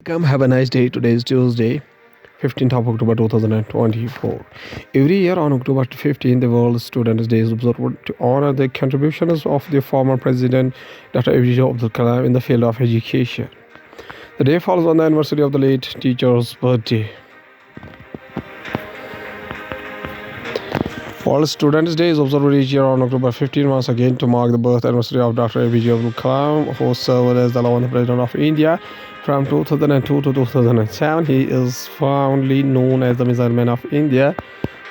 welcome. Have a nice day. Today is Tuesday, 15th of October 2024. Every year on October 15th, the World Students' Day is observed to honor the contributions of the former President Dr. APJ Abdul Kalam in the field of education. The day falls on the anniversary of the late teacher's birthday. World Students' Day is observed each year on October 15 once again to mark the birth anniversary of Dr. APJ Abdul Kalam, who served as the 11th President of India from 2002 to 2007. He is fondly known as the Missile Man of India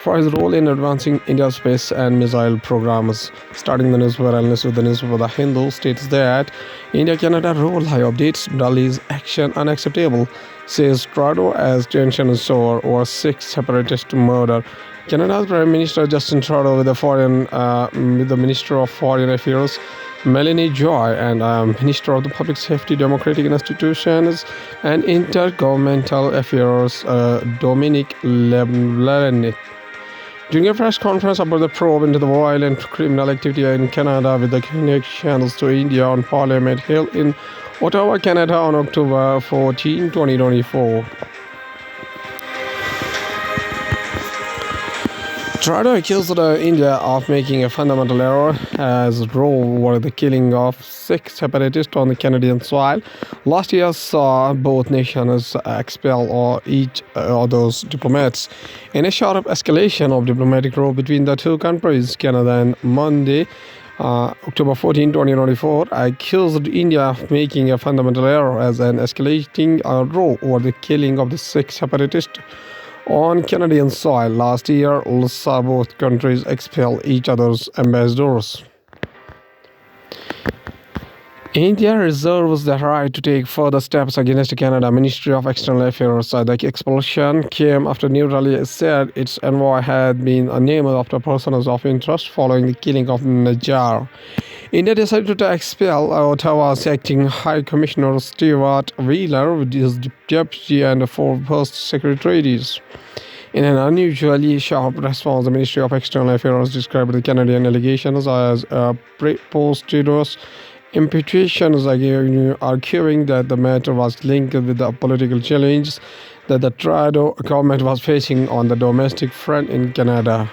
for his role in advancing India's space and missile programs. Starting the newspaper analyst with the newspaper The Hindu states that India-Canada role high updates, Delhi's action unacceptable, says Trudeau as tensions soar over Sikh separatist murder. Canada's Prime Minister Justin Trudeau with the Minister of Foreign Affairs Melanie Joy and Minister of the Public Safety, Democratic Institutions and Intergovernmental Affairs Dominic Leverett during a press conference about the probe into the violent criminal activity in Canada with the connections to India on Parliament Hill in Ottawa, Canada on October 14, 2024. Trudeau accused India of making a fundamental error as Roe over the killing of Sikh separatists on the Canadian soil last year saw both nations expel each other's diplomats. In a sharp escalation of diplomatic row between the two countries, Canada on Monday, October 14, 2024, accused India of making a fundamental error as an escalating row over the killing of the Sikh separatists on Canadian soil last year saw both countries expel each other's ambassadors. India reserves the right to take further steps against Canada Ministry of External Affairs. The expulsion came after New Delhi said its envoy had been named after persons of interest following the killing of Najjar. India decided to expel Ottawa's acting High Commissioner Stuart Wheeler with his deputy and four first secretaries. In an unusually sharp response, the Ministry of External Affairs described the Canadian allegations as preposterous imputations, arguing that the matter was linked with the political challenges that the Trudeau government was facing on the domestic front in Canada.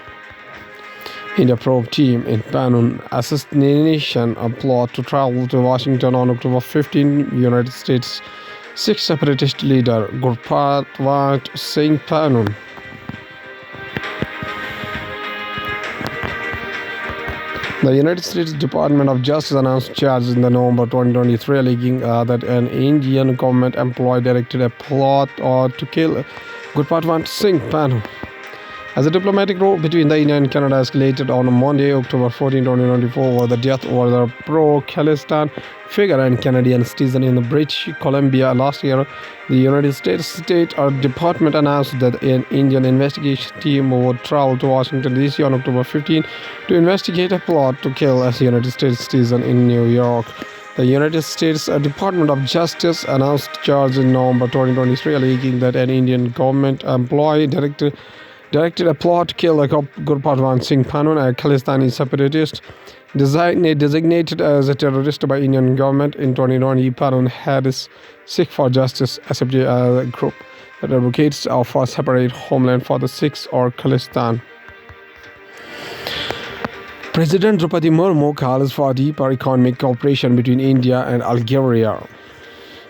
India probe team in Panun assassination a plot to travel to Washington on October 15. United States Sikh separatist leader Gurpratwant Singh Panun. The United States Department of Justice announced charges in November 2023 alleging that an Indian government employee directed a plot to kill Gurpratwant Singh Panun. As the diplomatic row between the India and Canada escalated on Monday, October 14, 2024, over the death of the pro-Khalistan figure and Canadian citizen in British Columbia last year, the United States State Department announced that an Indian investigation team would travel to Washington, D.C. on October 15 to investigate a plot to kill a United States citizen in New York. The United States Department of Justice announced charges in November 2023 alleging that an Indian government employee directed a plot to kill Gurpratwant Singh Panun, a Khalistani separatist designated as a terrorist by Indian government in 2020. Panun had his Sikh for Justice SFJ, a group that advocates for a separate homeland for the Sikhs or Khalistan. President Draupadi Murmu calls for deeper economic cooperation between India and Algeria.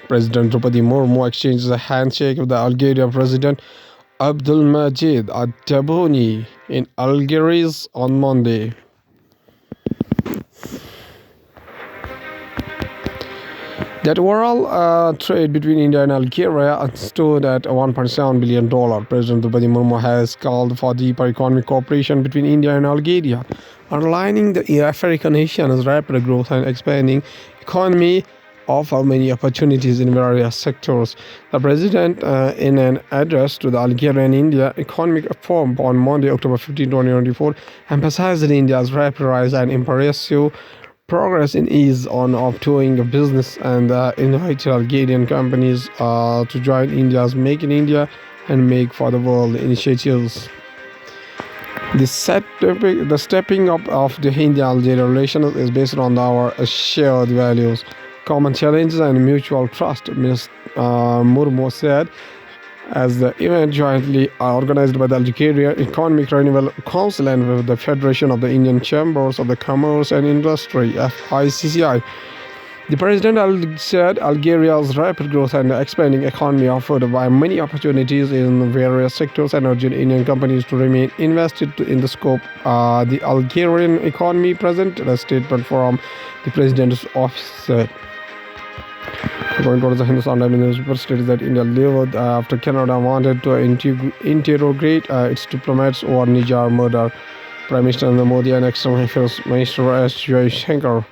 President Draupadi Murmu exchanges a handshake with the Algerian President Abdelmadjid Tebboune in Algiers on Monday. That overall trade between India and Algeria stood at $1.7 billion. President Draupadi Murmu has called for deeper economic cooperation between India and Algeria, underlining the African nation's rapid growth and expanding economy offer many opportunities in various sectors. The president, in an address to the Algerian India Economic Forum on Monday, October 15, 2024, emphasized India's rapid rise and impressive progress in ease of doing business and invited Algerian companies to join India's Make in India and Make for the World initiatives. The stepping up of the India-Algeria relations is based on our shared values, common challenges and mutual trust, Murmu said, as the event jointly organized by the Algeria Economic Renewal Council and with the Federation of the Indian Chambers of the Commerce and Industry (FICCI). The president said Algeria's rapid growth and expanding economy offered by many opportunities in various sectors and urged Indian companies to remain invested in the scope. The Algerian economy presented a statement from the president's office said. Going towards the Hindustan Times newspaper states that India leveled after Canada wanted to interrogate its diplomats over Nijar murder. Prime Minister Narendra Modi and External Affairs Minister S. Jaishankar.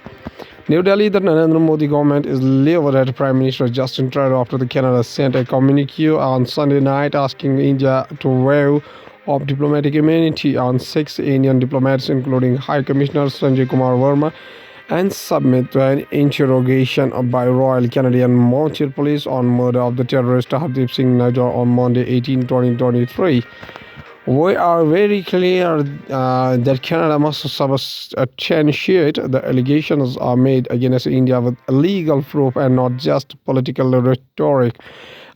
New Delhi, the Narendra Modi government is livid at Prime Minister Justin Trudeau after the Canada sent a communique on Sunday night asking India to waive off diplomatic immunity on 6 Indian diplomats, including High Commissioner Sanjay Kumar Verma, and submit to an interrogation by Royal Canadian Mounted Police on murder of the terrorist Hardeep Singh Nijjar on Monday, 18, 2023. We are very clear that Canada must substantiate the allegations are made against India with legal proof and not just political rhetoric.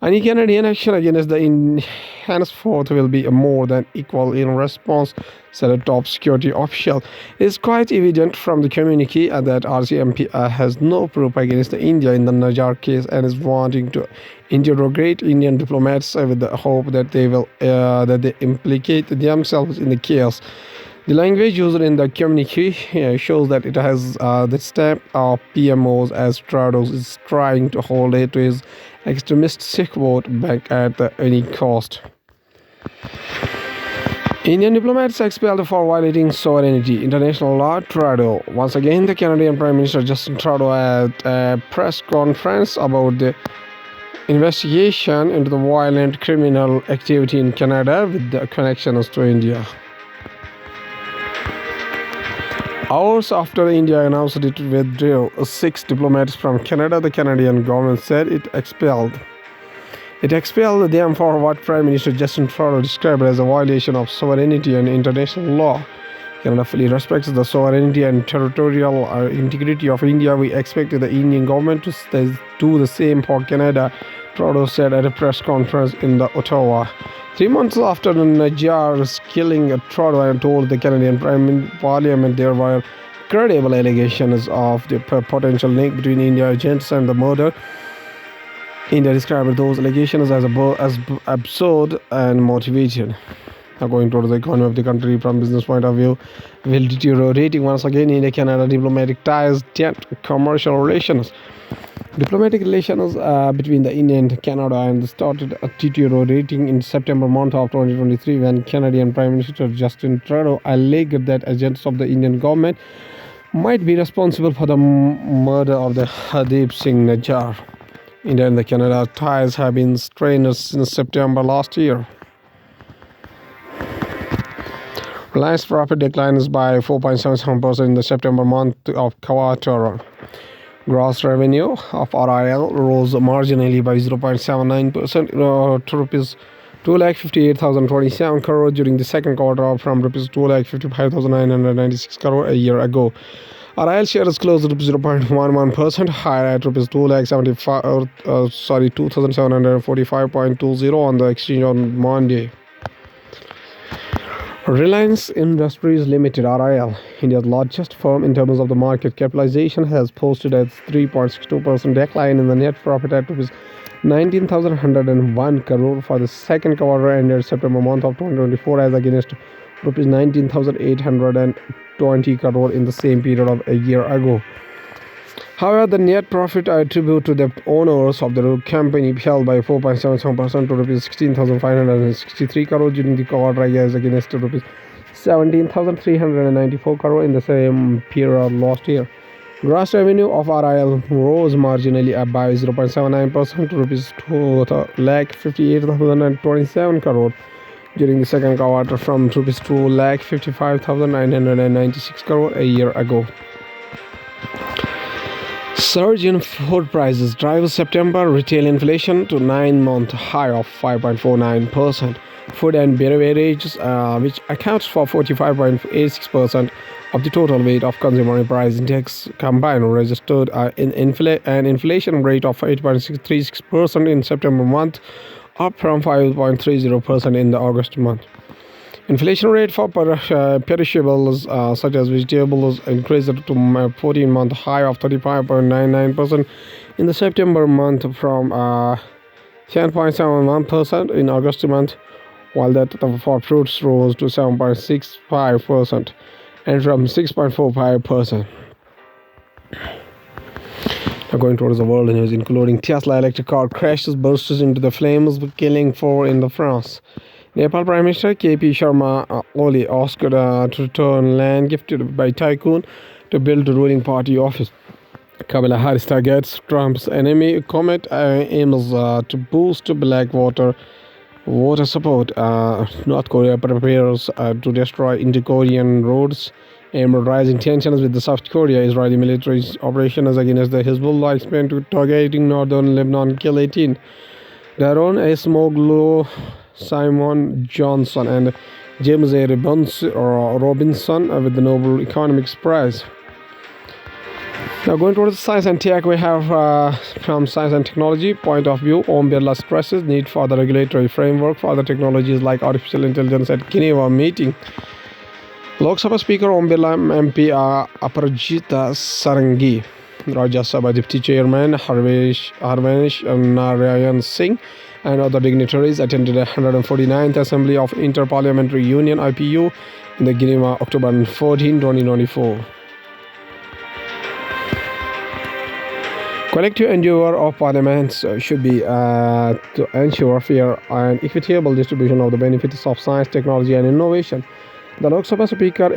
Any Canadian action against the henceforth will be more than equal in response, said a top security official. It is quite evident from the communique that RCMP has no proof against India in the Nijjar case and is wanting to interrogate Indian diplomats with the hope that they implicate themselves in the case. The language used in the communique shows that it has the stamp of PMOs, as Trudeau is trying to hold it to his extremist Sikh vote back at any cost. Indian diplomats expelled for violating sovereignty, international law. Trudeau. Once again, the Canadian Prime Minister Justin Trudeau at a press conference about the investigation into the violent criminal activity in Canada with the connections to India. Hours after India announced it withdrew 6 diplomats from Canada, the Canadian government said it expelled them for what Prime Minister Justin Trudeau described as a violation of sovereignty and international law. Canada fully respects the sovereignty and territorial integrity of India. We expect the Indian government to do the same for Canada, Trudeau said at a press conference in Ottawa. 3 months after Nijjar's killing, Trudeau told the Canadian Parliament there were credible allegations of the potential link between Indian agents and the murder. India described those allegations as absurd and motivated. Now going towards the economy of the country from business point of view, will deteriorating once again. India-Canada diplomatic ties dent commercial relations. Diplomatic relations between the India and Canada and started deteriorating in September month of 2023 when Canadian Prime Minister Justin Trudeau alleged that agents of the Indian government might be responsible for the murder of the Hardeep Singh Nijjar. India and the Canada ties have been strained since September last year. Reliance profit declines by 4.77% in the September month of quarter. Gross revenue of RIL rose marginally by 0.79% to rupees 2,58,027 crore during the second quarter from rupees 2,55,996 crore a year ago. RIL shares closed 0.11% higher at rupees 2,745.20 on the exchange on Monday. Reliance Industries Limited (RIL), India's largest firm in terms of the market capitalization, has posted a 3.62% decline in the net profit at rupees 19,101 crore for the second quarter ended September month of 2024 as against rupees 19,820 crore in the same period of a year ago. However, the net profit attributed to the owners of the company fell by 4.77% to rupees 16,563 crore during the quarter as against rupees 17,394 crore in the same period last year. Gross revenue of RIL rose marginally up by 0.79% to rupees 2,58,027 crore during the second quarter from rupees 2,55,996 crore a year ago. Surge in food prices drives September retail inflation to 9-month high of 5.49%. Food and beverages, which accounts for 45.86% of the total weight of consumer price index combined registered an inflation rate of 8.36% in September month, up from 5.30% in the August month. Inflation rate for perishables such as vegetables increased to a 14-month high of 35.99% in the September month from 10.71% in August month, while that for fruits rose to 7.65% and from 6.45%. Now going towards the world news, including Tesla electric car crashes bursts into the flames, killing 4 in the France. Nepal Prime Minister KP Sharma Oli asked to return land gifted by tycoon to build the ruling party office. Kamala Harris targets Trump's enemy. Comet aims to boost black water support. North Korea prepares to destroy inter-Korean roads amid rising tensions with the South Korea. Israeli military operations against the Hezbollah expand to targeting northern Lebanon, kill 18. Daron Esmoglu, Simon Johnson, and James A. Robinson with the Nobel Economics Prize. Now going towards science and tech, we have from science and technology point of view, Om Birla stresses need for the regulatory framework for the technologies like artificial intelligence at Geneva meeting. Lok Sabha Speaker Om Birla MP Aparajita Sarangi, Rajya Sabha Deputy Chairman Harvesh Narayan Singh and other dignitaries attended the 149th Assembly of Inter-Parliamentary Union IPU in the Geneva October 14, 2024. Collective endeavour of parliaments should be to ensure fair and equitable distribution of the benefits of science, technology and innovation. The Lok Sabha Speaker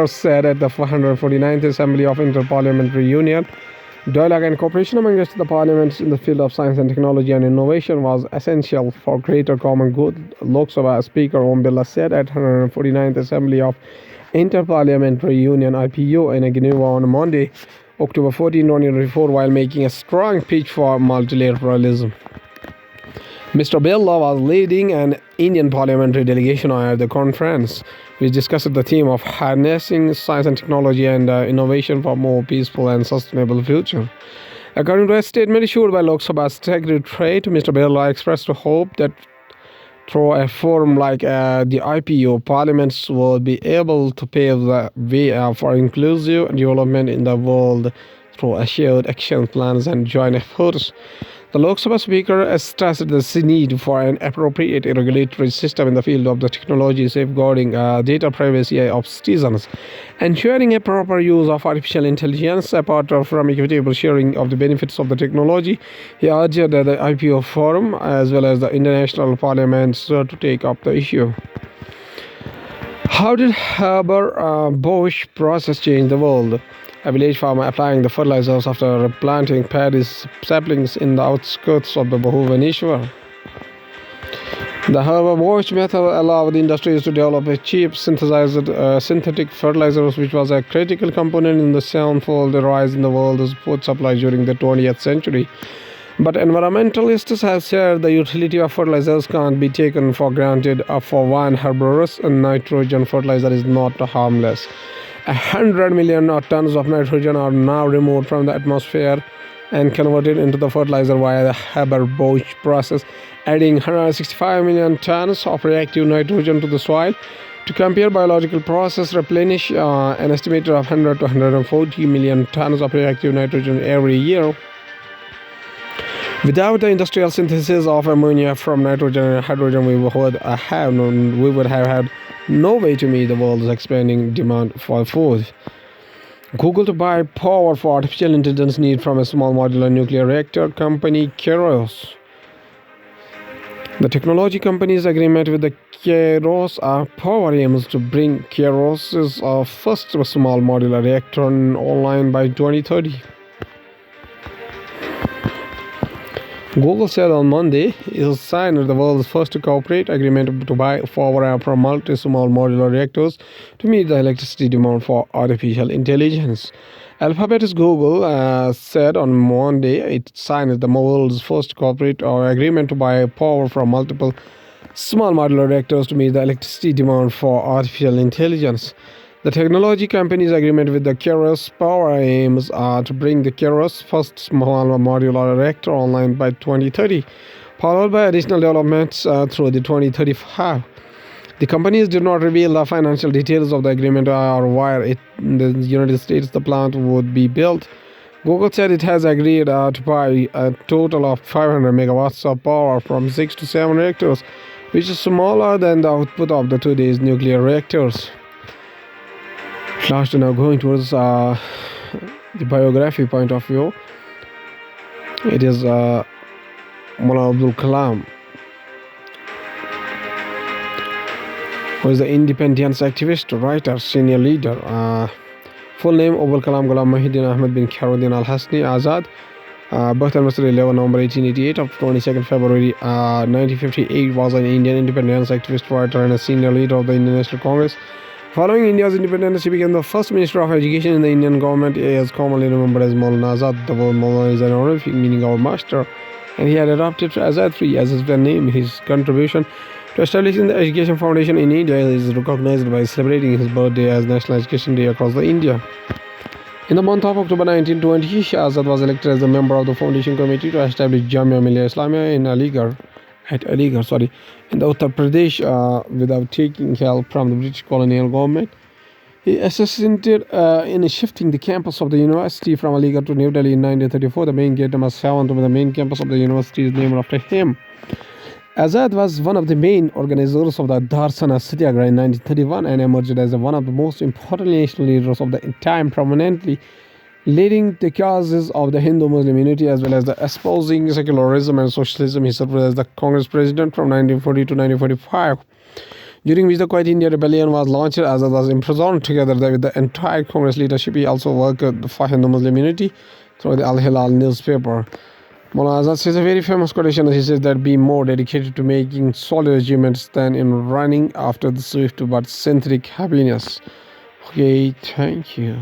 said at the 149th Assembly of Inter-Parliamentary Union, dialogue and cooperation amongst the parliaments in the field of science and technology and innovation was essential for greater common good. Lok Sabha Speaker Om Birla said at 149th Assembly of Inter-Parliamentary Union IPU in Geneva on Monday, October 14, 2024, while making a strong pitch for multilateralism. Mr. Birla was leading an Indian parliamentary delegation at the conference, which discussed the theme of harnessing science and technology and innovation for a more peaceful and sustainable future. According to a statement issued by Lok Sabha Secretariat, Mr. Birla expressed hope that through a forum like the IPU, parliaments will be able to pave the way for inclusive development in the world through a shared action plans and joint efforts. The Lok Sabha Speaker stressed the need for an appropriate regulatory system in the field of the technology, safeguarding data privacy of citizens, ensuring a proper use of artificial intelligence apart from equitable sharing of the benefits of the technology. He urged the IPO Forum as well as the international parliaments to take up the issue. How did Haber-Bosch process change the world? A village farmer applying the fertilizers after planting paddy saplings in the outskirts of the Bhubaneswar. The Haber-Bosch method allowed industries to develop a cheap synthetic fertilizers, which was a critical component in the sevenfold rise in the world's food supply during the 20th century. But environmentalists have said the utility of fertilizers can't be taken for granted. For one, herbivorous nitrogen fertilizer is not harmless. 100 million tons of nitrogen are now removed from the atmosphere and converted into the fertilizer via the Haber-Bosch process, adding 165 million tons of reactive nitrogen to the soil. To compare, biological process replenish an estimated of 100 to 140 million tons of reactive nitrogen every year. Without the industrial synthesis of ammonia from nitrogen and hydrogen, we would have had no way to meet the world's expanding demand for food. Google to buy power for artificial intelligence need from a small modular nuclear reactor company, Kairos. The technology company's agreement with the Kairos Power aims to bring Kairos' first small modular reactor online by 2030. Google said on Monday it signed the world's first corporate agreement to buy power from multi-small modular reactors to meet the electricity demand for artificial intelligence. Alphabet's Google said on Monday it signed the world's first corporate agreement to buy power from multiple small modular reactors to meet the electricity demand for artificial intelligence. The technology company's agreement with the Keros Power aims to bring the Keros first small modular reactor online by 2030, followed by additional developments through the 2035. The companies did not reveal the financial details of the agreement or where in the United States the plant would be built. Google said it has agreed to buy a total of 500 megawatts of power from 6 to 7 reactors, which is smaller than the output of the today's nuclear reactors. Last, now going towards the biography point of view, it is Mullah Abdul Kalam, who is the independence activist, writer, senior leader. Full name Abul Kalam Ghulam Muhyiddin Ahmed bin Khairuddin Al Hasni Azad. Birth anniversary 11 November 1888 of 22nd February 1958. Was an Indian independence activist, writer, and a senior leader of the Indian National Congress. Following India's independence, he became the first Minister of Education in the Indian government. He is commonly remembered as Maulana Azad. The word Maulana is an honorific meaning our master, and he had adopted Azad III as his name. His contribution to establishing the Education Foundation in India is recognized by celebrating his birthday as National Education Day across the India. In the month of October 1920, Azad was elected as a member of the Foundation Committee to establish Jamia Millia Islamia in Aligarh, in the Uttar Pradesh, without taking help from the British colonial government. He assisted in shifting the campus of the university from Aligarh to New Delhi in 1934. The main gate number 7 to the main campus of the university is named after him. Azad was one of the main organizers of the Darsana Satyagraha in 1931 and emerged as one of the most important national leaders of the time, prominently leading the causes of the Hindu-Muslim unity as well as the espousing secularism and socialism. He served as the Congress president from 1940 to 1945, during which the Quit India Rebellion was launched. Azad was imprisoned together with the entire Congress leadership. He also worked for Hindu-Muslim unity through the Al-Hilal newspaper. Mullah Azad says a very famous quotation. He says that be more dedicated to making solid achievements than in running after the swift but synthetic happiness. Okay, thank you.